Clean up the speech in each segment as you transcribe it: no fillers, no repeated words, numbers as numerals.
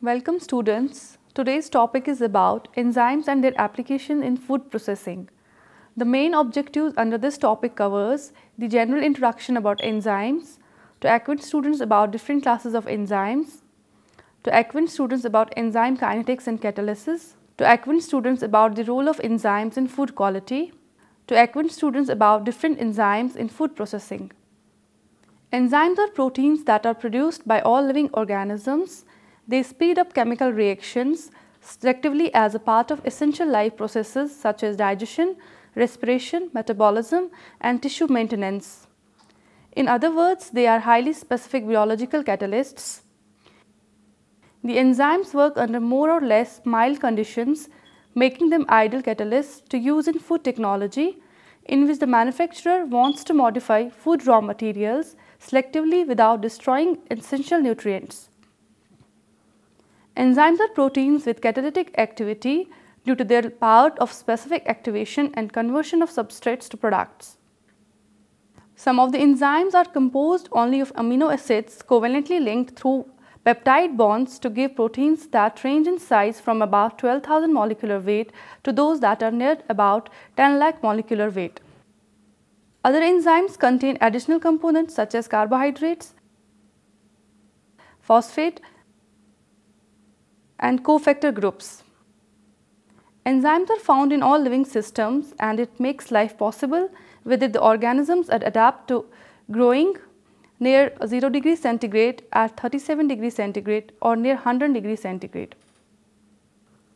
Welcome students. Today's topic is about enzymes and their application in food processing. The main objectives under this topic covers the general introduction about enzymes, to acquaint students about different classes of enzymes, to acquaint students about enzyme kinetics and catalysis, to acquaint students about the role of enzymes in food quality, to acquaint students about different enzymes in food processing. Enzymes are proteins that are produced by all living organisms. They speed up chemical reactions selectively as a part of essential life processes such as digestion, respiration, metabolism, and tissue maintenance. In other words, they are highly specific biological catalysts. The enzymes work under more or less mild conditions, making them ideal catalysts to use in food technology, in which the manufacturer wants to modify food raw materials selectively without destroying essential nutrients. Enzymes are proteins with catalytic activity due to their power of specific activation and conversion of substrates to products. Some of the enzymes are composed only of amino acids covalently linked through peptide bonds to give proteins that range in size from about 12,000 molecular weight to those that are near about 10 lakh molecular weight. Other enzymes contain additional components such as carbohydrates, phosphate, and cofactor groups. Enzymes are found in all living systems, and it makes life possible whether the organisms adapt to growing near 0 degrees centigrade, at 37 degrees centigrade, or near 100 degrees centigrade.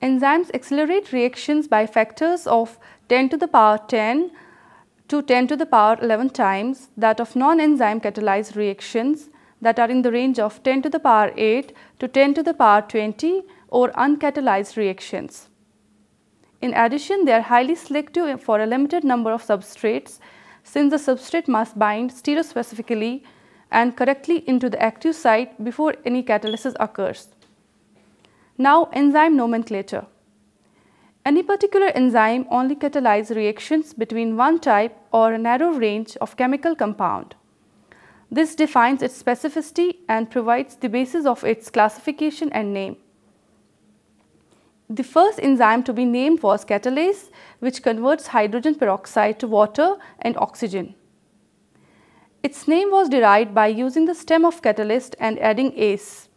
Enzymes accelerate reactions by factors of 10 to the power 10 to 10 to the power 11 times that of non-enzyme catalyzed reactions that are in the range of 10 to the power 8 to 10 to the power 20 or uncatalyzed reactions. In addition, they are highly selective for a limited number of substrates, since the substrate must bind stereospecifically and correctly into the active site before any catalysis occurs. Now, enzyme nomenclature. Any particular enzyme only catalyzes reactions between one type or a narrow range of chemical compound. This defines its specificity and provides the basis of its classification and name. The first enzyme to be named was catalase, which converts hydrogen peroxide to water and oxygen. Its name was derived by using the stem of catalyst and adding ase.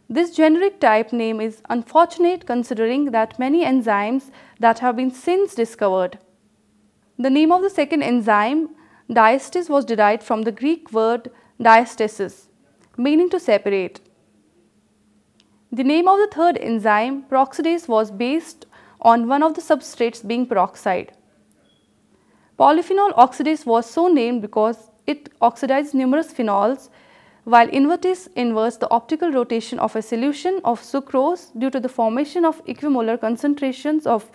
This generic type name is unfortunate considering that many enzymes that have been since discovered. The name of the second enzyme, diastase, was derived from the Greek word diastasis, meaning to separate. The name of the third enzyme, peroxidase, was based on one of the substrates being peroxide. Polyphenol oxidase was so named because it oxidizes numerous phenols, while invertase inverts the optical rotation of a solution of sucrose due to the formation of equimolar concentrations of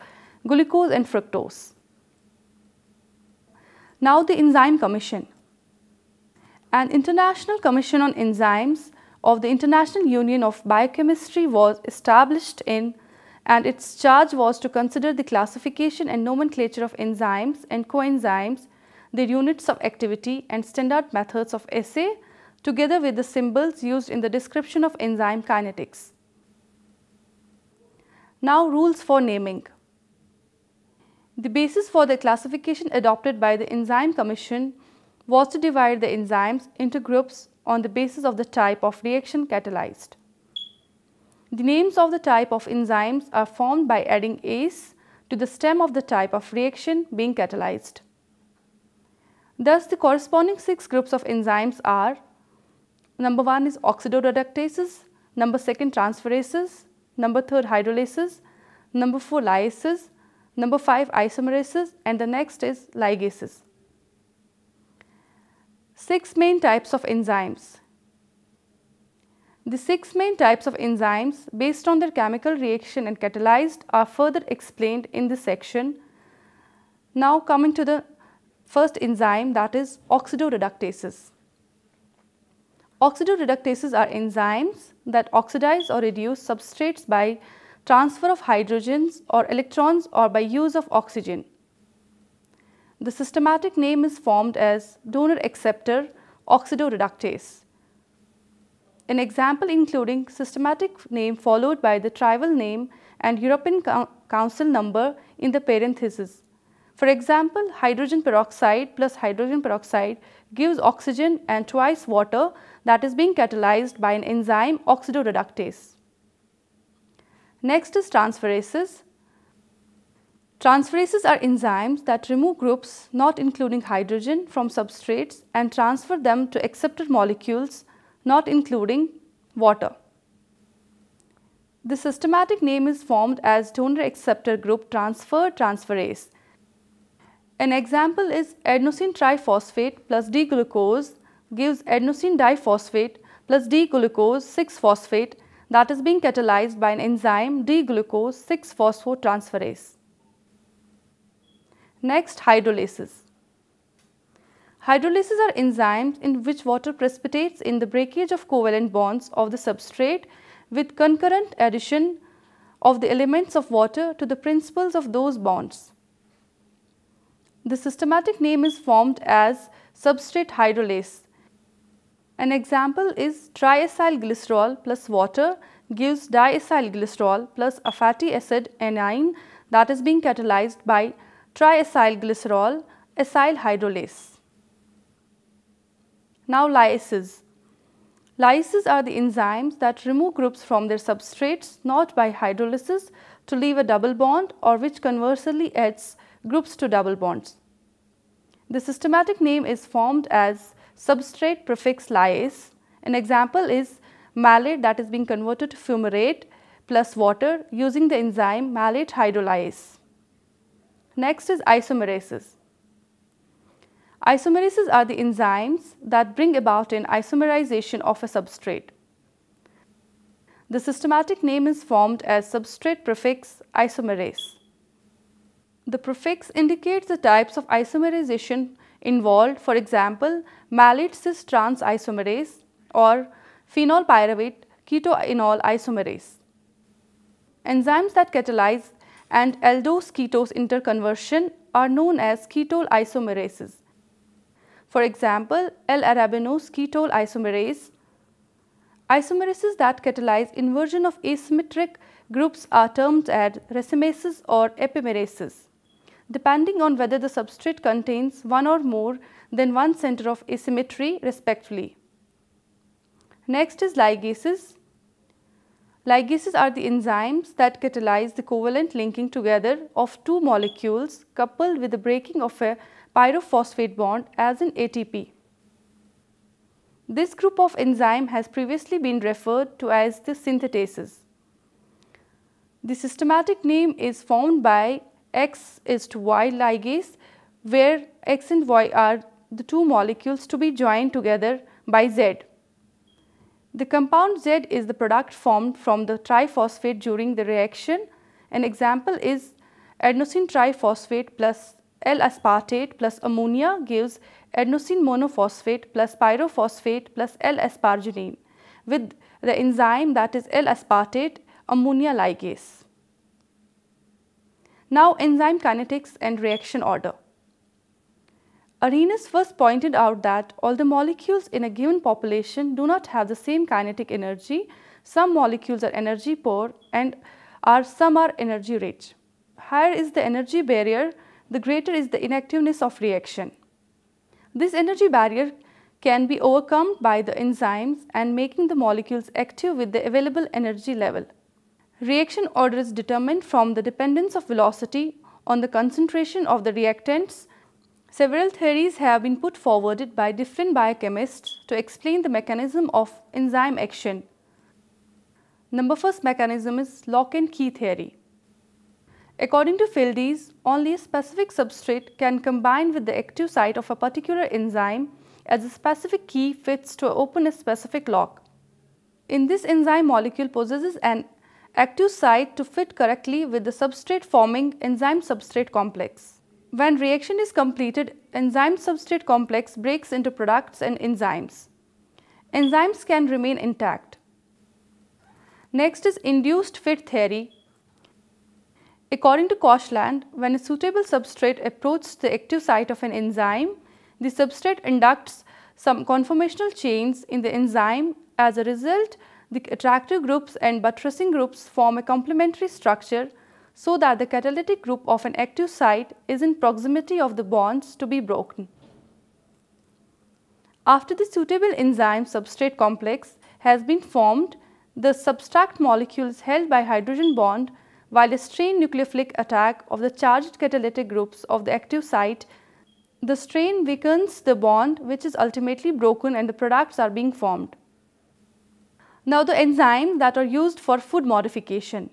glucose and fructose. Now, the Enzyme Commission. An International Commission on Enzymes of the International Union of Biochemistry was established in, and its charge was to consider the classification and nomenclature of enzymes and coenzymes, their units of activity and standard methods of assay, together with the symbols used in the description of enzyme kinetics. Now, rules for naming. The basis for the classification adopted by the Enzyme Commission was to divide the enzymes into groups on the basis of the type of reaction catalyzed. The names of the type of enzymes are formed by adding ase to the stem of the type of reaction being catalyzed. Thus, the corresponding 6 groups of enzymes are: number 1 is oxidoreductases, number 2 transferases, number 3 hydrolases, number 4 lyases, number 5 isomerases, and the next is ligases. 6 main types of enzymes. The 6 main types of enzymes based on their chemical reaction and catalyzed are further explained in this section. Now, coming to the first enzyme, that is oxidoreductases. Oxidoreductases are enzymes that oxidize or reduce substrates by transfer of hydrogens or electrons or by use of oxygen. The systematic name is formed as donor acceptor oxidoreductase. an example including systematic name followed by the tribal name and European Council number in the parenthesis. For example, hydrogen peroxide plus hydrogen peroxide gives oxygen and twice water that is being catalyzed by an enzyme oxidoreductase. Next is transferases. Transferases are enzymes that remove groups not including hydrogen from substrates and transfer them to accepted molecules not including water. The systematic name is formed as donor-acceptor group transfer transferase. An example is adenosine triphosphate plus D-glucose gives adenosine diphosphate plus D-glucose 6-phosphate that is being catalyzed by an enzyme D-glucose 6-phosphotransferase. Next, hydrolases. Hydrolases are enzymes in which water precipitates in the breakage of covalent bonds of the substrate with concurrent addition of the elements of water to the principles of those bonds. The systematic name is formed as substrate hydrolase. An example is triacylglycerol plus water gives diacylglycerol plus a fatty acid anion that is being catalyzed by triacylglycerol acyl hydrolase. Now, lyases. Lyases are the enzymes that remove groups from their substrates not by hydrolysis to leave a double bond or which conversely adds groups to double bonds. The systematic name is formed as substrate prefix lyase. An example is malate that is being converted to fumarate plus water using the enzyme malate hydrolyase. Next is isomerases. Isomerases are the enzymes that bring about an isomerization of a substrate. The systematic name is formed as substrate prefix isomerase. The prefix indicates the types of isomerization involved, for example, malate cis trans isomerase or phenol pyravate ketoenol isomerase. Enzymes that catalyze and aldose-ketose interconversion are known as ketol isomerases. For example, L-arabinose ketol isomerase. Isomerases that catalyze inversion of asymmetric groups are termed as racemases or epimerases, depending on whether the substrate contains one or more than one center of asymmetry respectively. Next is ligases. Ligases are the enzymes that catalyze the covalent linking together of two molecules coupled with the breaking of a pyrophosphate bond as in ATP. This group of enzyme has previously been referred to as the synthetases. The systematic name is formed by X is to Y ligase, where X and Y are the two molecules to be joined together by Z. The compound Z is the product formed from the triphosphate during the reaction. An example is adenosine triphosphate plus L-aspartate plus ammonia gives adenosine monophosphate plus pyrophosphate plus L-asparagine with the enzyme that is L-aspartate ammonia ligase. Now, enzyme kinetics and reaction order. Arrhenius first pointed out that although molecules in a given population do not have the same kinetic energy, some molecules are energy poor and some are energy rich. Higher is the energy barrier, the greater is the inactiveness of reaction. This energy barrier can be overcome by the enzymes and making the molecules active with the available energy level. Reaction order is determined from the dependence of velocity on the concentration of the reactants. Several theories have been put forward by different biochemists to explain the mechanism of enzyme action. Number first mechanism is lock and key theory. According to Fields, only a specific substrate can combine with the active site of a particular enzyme as a specific key fits to open a specific lock. In this, enzyme molecule possesses an active site to fit correctly with the substrate forming enzyme substrate complex. When reaction is completed, enzyme substrate complex breaks into products and enzymes. Enzymes can remain intact. Next is induced fit theory. According to Koshland, when a suitable substrate approaches the active site of an enzyme, the substrate inducts some conformational change in the enzyme As a result, the attractive groups and buttressing groups form a complementary structure so that the catalytic group of an active site is in proximity of the bonds to be broken. After the suitable enzyme substrate complex has been formed, the substrate molecule is held by hydrogen bond while a strain nucleophilic attack of the charged catalytic groups of the active site. The strain weakens the bond, which is ultimately broken and the products are being formed. Now the enzymes that are used for food modification.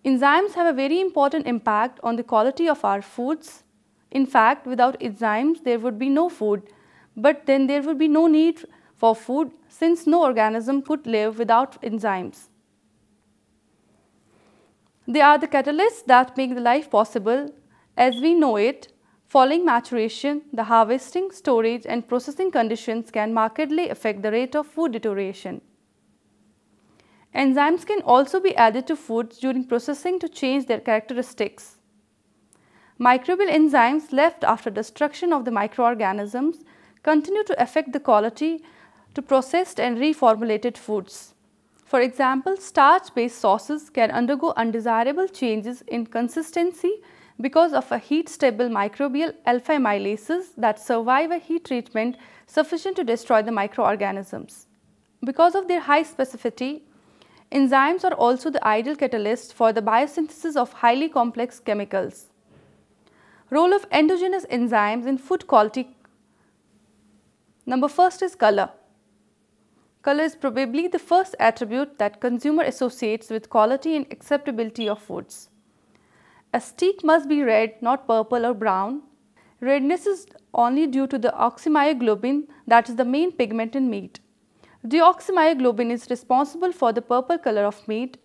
Enzymes have a very important impact on the quality of our foods. In fact, without enzymes there would be no food, but then there would be no need for food since no organism could live without enzymes. They are the catalysts that make the life possible as we know it. Following maturation, the harvesting, storage and processing conditions can markedly affect the rate of food deterioration. Enzymes can also be added to foods during processing to change their characteristics. Microbial enzymes left after destruction of the microorganisms continue to affect the quality to processed and reformulated foods. For example, starch-based sauces can undergo undesirable changes in consistency because of a heat-stable microbial alpha amylases that survive a heat treatment sufficient to destroy the microorganisms. Because of their high specificity, enzymes are also the ideal catalyst for the biosynthesis of highly complex chemicals. Role of endogenous enzymes in food quality. Number first is color. Color is probably the first attribute that consumer associates with quality and acceptability of foods. A steak must be red, not purple or brown. Redness is only due to the oxymyoglobin, that is the main pigment in meat. Deoxymyoglobin is responsible for the purple color of meat.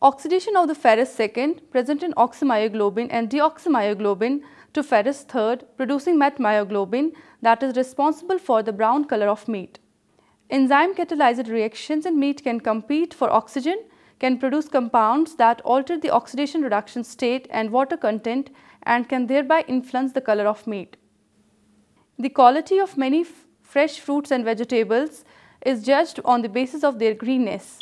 Oxidation of the ferrous second present in oxymyoglobin and deoxymyoglobin to ferrous third, producing metmyoglobin that is responsible for the brown color of meat. Enzyme catalyzed reactions in meat can compete for oxygen, can produce compounds that alter the oxidation reduction state and water content and can thereby influence the color of meat. The quality of many fresh fruits and vegetables is judged on the basis of their greenness.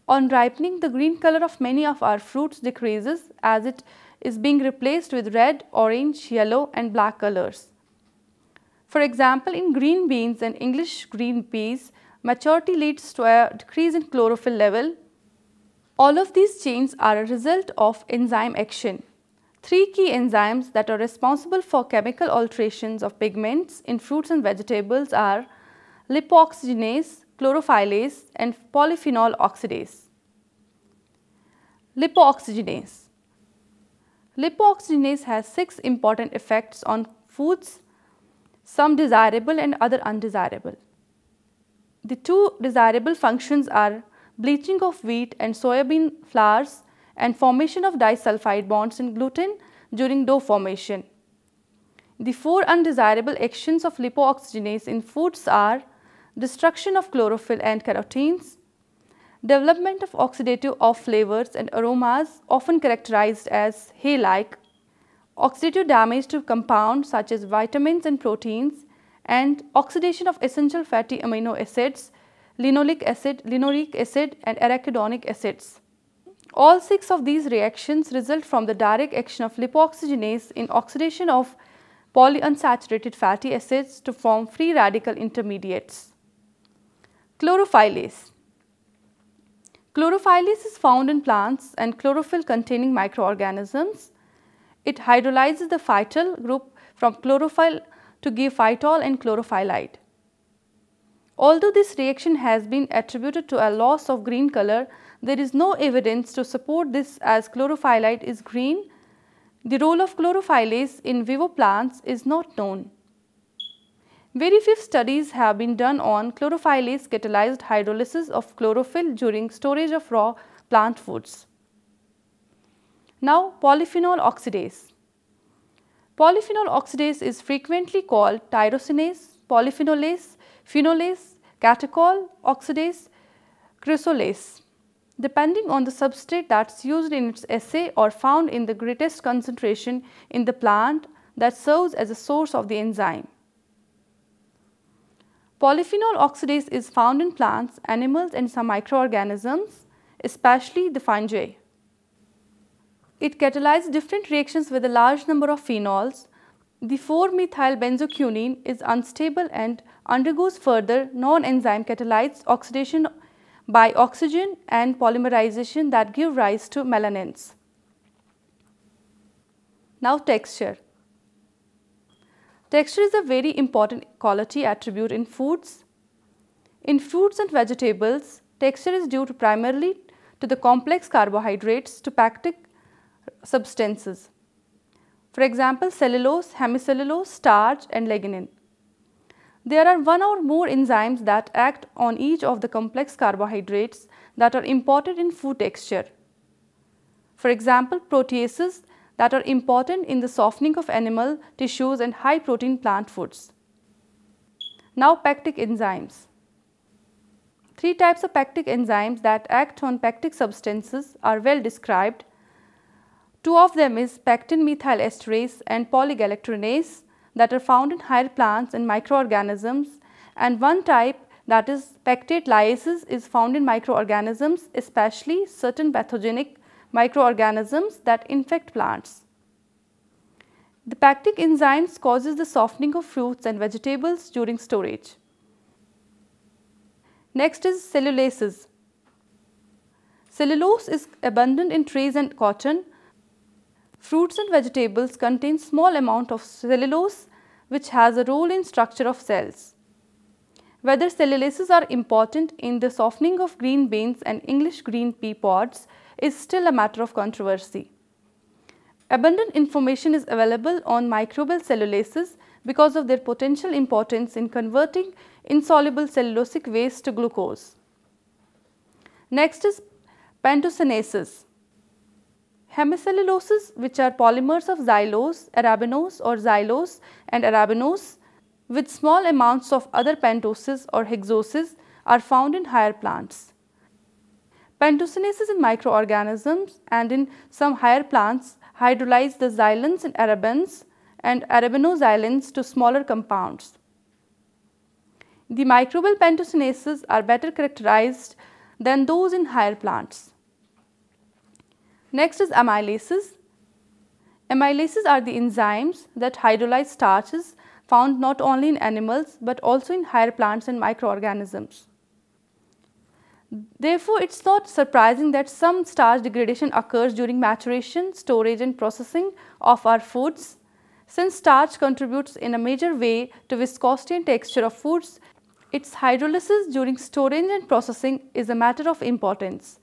On ripening, the green color of many of our fruits decreases as it is being replaced with red, orange, yellow and black colors. For example, in green beans and English green peas, maturity leads to a decrease in chlorophyll level. All of these changes are a result of enzyme action. Three key enzymes that are responsible for chemical alterations of pigments in fruits and vegetables are lipooxygenase, chlorophylase and polyphenol oxidase. Lipooxygenase. Lipooxygenase has 6 important effects on foods, some desirable and other undesirable. The 2 desirable functions are bleaching of wheat and soybean flours and formation of disulfide bonds in gluten during dough formation. The 4 undesirable actions of lipooxygenase in foods are destruction of chlorophyll and carotenes, development of oxidative off flavors and aromas often characterized as hay-like, oxidative damage to compounds such as vitamins and proteins, and oxidation of essential fatty amino acids, linoleic acid and arachidonic acids. All 6 of these reactions result from the direct action of lipooxygenase in oxidation of polyunsaturated fatty acids to form free radical intermediates. Chlorophylase. Chlorophylase is found in plants and chlorophyll containing microorganisms. It hydrolyzes the phytyl group from chlorophyll to give phytol and chlorophyllite. Although this reaction has been attributed to a loss of green color, there is no evidence to support this as chlorophyllite is green. The role of chlorophylase in vivo plants is not known. Very few studies have been done on chlorophylase catalyzed hydrolysis of chlorophyll during storage of raw plant foods. Now, polyphenol oxidase. Polyphenol oxidase is frequently called tyrosinase, polyphenolase, phenolase, catechol oxidase, chrysolase, depending on the substrate that's used in its assay or found in the greatest concentration in the plant that serves as a source of the enzyme. Polyphenol oxidase is found in plants, animals and some microorganisms, especially the fungi. It catalyzes different reactions with a large number of phenols. The 4-methylbenzoquinone is unstable and undergoes further non-enzyme catalyzed oxidation by oxygen and polymerization that give rise to melanins. Now texture. Texture is a very important quality attribute in foods. In fruits and vegetables, texture is due primarily to the complex carbohydrates to pectic substances. For example, cellulose, hemicellulose, starch and lignin. There are one or more enzymes that act on each of the complex carbohydrates that are important in food texture. For example, proteases that are important in the softening of animal tissues and high protein plant foods. Now pectic enzymes. 3 types of pectic enzymes that act on pectic substances are well described. 2 of them is pectin methylesterase and polygalactorinase that are found in higher plants and microorganisms, and 1 type, that is pectate lyases, is found in microorganisms, especially certain pathogenic microorganisms that infect plants. The pectic enzymes causes the softening of fruits and vegetables during storage. Next is cellulases. Cellulose is abundant in trees and cotton. Fruits and vegetables contain small amount of cellulose which has a role in structure of cells. Whether cellulases are important in the softening of green beans and English green pea pods is still a matter of controversy. Abundant information is available on microbial cellulases because of their potential importance in converting insoluble cellulosic waste to glucose. Next is pantocenases. Hemicelluloses, which are polymers of xylose, arabinose or xylose and arabinose with small amounts of other pentoses or hexoses, are found in higher plants. Pantocenases in microorganisms and in some higher plants hydrolyze the xylins and arabins and arabinoxylins to smaller compounds. The microbial pantocenases are better characterized than those in higher plants. Next is amylases. Amylases are the enzymes that hydrolyze starches found not only in animals but also in higher plants and microorganisms. Therefore, it is not surprising that some starch degradation occurs during maturation, storage and processing of our foods. Since starch contributes in a major way to viscosity and texture of foods, its hydrolysis during storage and processing is a matter of importance.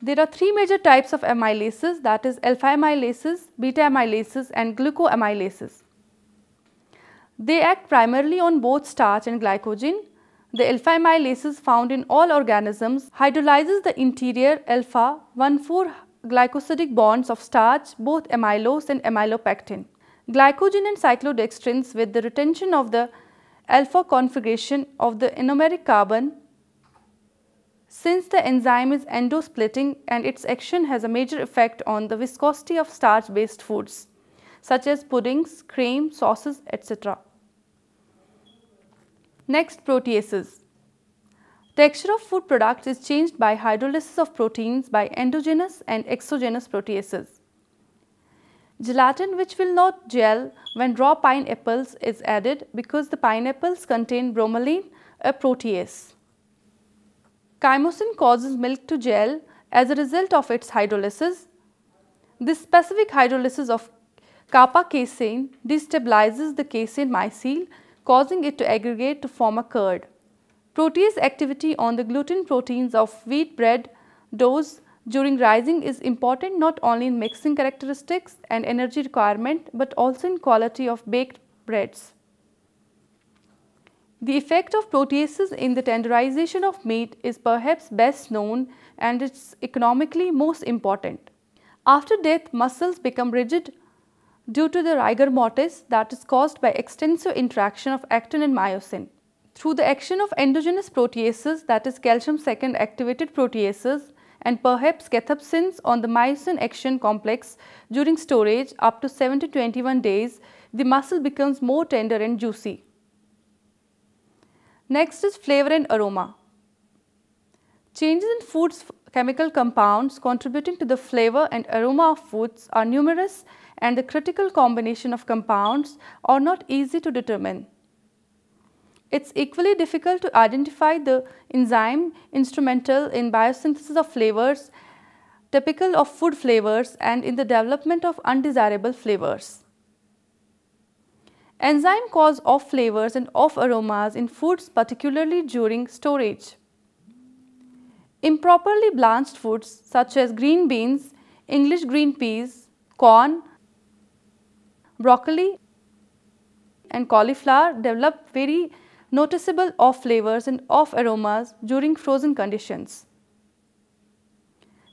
There are 3 major types of amylases, that is alpha amylases, beta amylases and glucoamylases. They act primarily on both starch and glycogen. The alpha amylases found in all organisms hydrolyzes the interior alpha 1,4 glycosidic bonds of starch, both amylose and amylopectin. Glycogen and cyclodextrins with the retention of the alpha configuration of the anomeric carbon. Since the enzyme is endosplitting and its action has a major effect on the viscosity of starch based foods such as puddings, cream, sauces, etc. Next, proteases. Texture of food products is changed by hydrolysis of proteins by endogenous and exogenous proteases. Gelatin, which will not gel when raw pineapples, is added because the pineapples contain bromelain, a protease. Chymosin causes milk to gel as a result of its hydrolysis. This specific hydrolysis of kappa casein destabilizes the casein micelle, causing it to aggregate to form a curd. Protease activity on the gluten proteins of wheat bread doughs during rising is important not only in mixing characteristics and energy requirement but also in quality of baked breads. The effect of proteases in the tenderization of meat is perhaps best known and it is economically most important. After death, muscles become rigid due to the rigor mortis that is caused by extensive interaction of actin and myosin. Through the action of endogenous proteases, that is calcium second activated proteases and perhaps cathepsins on the myosin action complex during storage up to 7 to 21 days, the muscle becomes more tender and juicy. Next is flavor and aroma. Changes in food's chemical compounds contributing to the flavor and aroma of foods are numerous, and the critical combination of compounds are not easy to determine. It's equally difficult to identify the enzyme instrumental in biosynthesis of flavors, typical of food flavors, and in the development of undesirable flavors. Enzymes cause off flavors and off aromas in foods, particularly during storage. Improperly blanched foods such as green beans, English green peas, corn, broccoli and cauliflower develop very noticeable off flavors and off aromas during frozen conditions.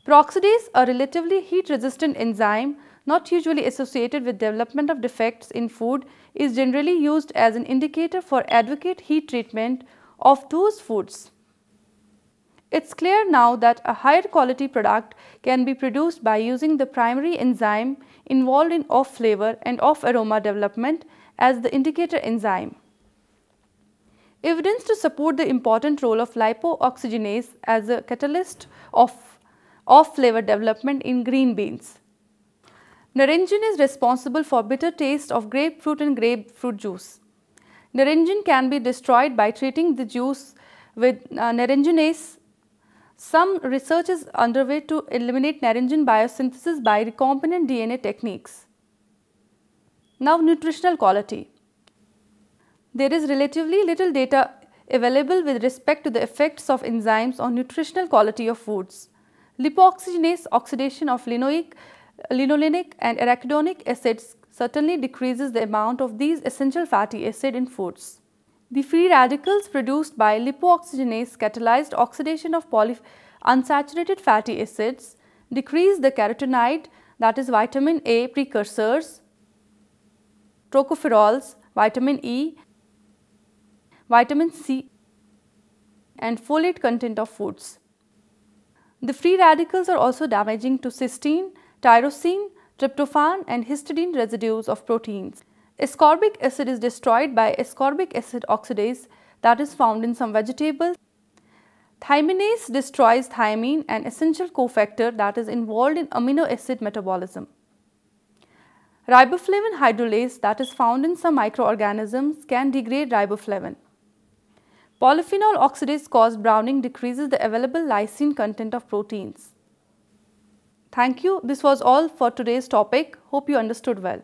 Peroxidase, a relatively heat resistant enzyme not usually associated with development of defects in food, is generally used as an indicator for adequate heat treatment of those foods. It's clear now that a higher quality product can be produced by using the primary enzyme involved in off flavor and off aroma development as the indicator enzyme. Evidence to support the important role of lipooxygenase as a catalyst of off flavor development in green beans. Naringin is responsible for bitter taste of grapefruit and grapefruit juice. Naringin can be destroyed by treating the juice with naringinase. Some research is underway to eliminate naringin biosynthesis by recombinant DNA techniques. Now, nutritional quality. There is relatively little data available with respect to the effects of enzymes on nutritional quality of foods. Lipooxygenase oxidation of linolenic and arachidonic acids certainly decreases the amount of these essential fatty acids in foods. The free radicals produced by lipooxygenase catalyzed oxidation of unsaturated fatty acids decrease the carotenoid, that is vitamin A precursors, tocopherols, vitamin E, vitamin C and folate content of foods. The free radicals are also damaging to cysteine, tyrosine, tryptophan and histidine residues of proteins. Ascorbic acid is destroyed by ascorbic acid oxidase that is found in some vegetables. Thymidinase destroys thymine, an essential cofactor that is involved in amino acid metabolism. Riboflavin hydrolase that is found in some microorganisms can degrade riboflavin. Polyphenol oxidase caused browning decreases the available lysine content of proteins. Thank you. This was all for today's topic. Hope you understood well.